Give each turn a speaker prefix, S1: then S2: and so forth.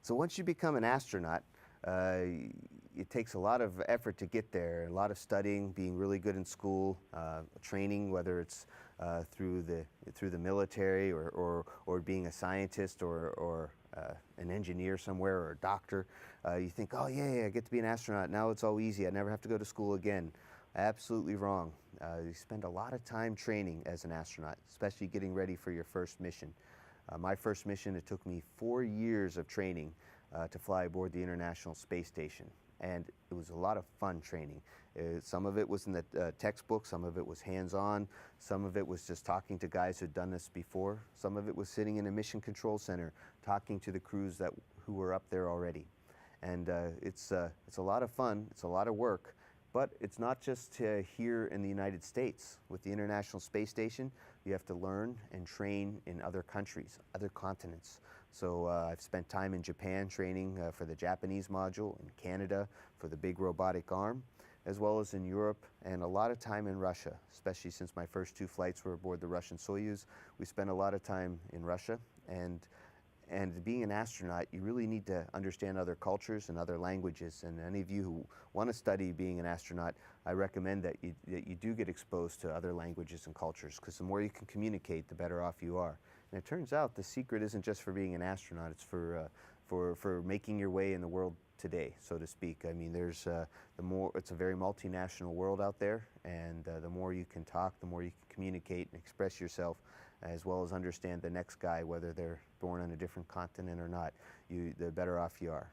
S1: So once you become an astronaut, it takes a lot of effort to get there, a lot of studying, being really good in school, training, whether it's through the military or being a scientist or an engineer somewhere or a doctor. You think, oh yeah, I get to be an astronaut. Now it's all easy. I never have to go to school again. Absolutely wrong. You spend a lot of time training as an astronaut, especially getting ready for your first mission. My first mission, it took me 4 years of training to fly aboard the International Space Station. And it was a lot of fun training. Some of it was in the textbook, some of it was hands-on, some of it was just talking to guys who'd done this before, some of it was sitting in a mission control center, talking to the crews who were up there already. And it's a lot of fun, it's a lot of work, but it's not just here in the United States. With the International Space Station, you have to learn and train in other countries, other continents. So I've spent time in Japan training for the Japanese module, in Canada for the big robotic arm, as well as in Europe, and a lot of time in Russia, especially since my first 2 flights were aboard the Russian Soyuz. We spent a lot of time in Russia, and being an astronaut, you really need to understand other cultures and other languages. And any of you who want to study being an astronaut, I recommend that you do get exposed to other languages and cultures, because the more you can communicate, the better off you are. And it turns out the secret isn't just for being an astronaut, it's for making your way in the world today, so to speak. I mean, it's a very multinational world out there, and the more you can talk, the more you can communicate and express yourself, as well as understand the next guy, whether they're born on a different continent or not, the better off you are.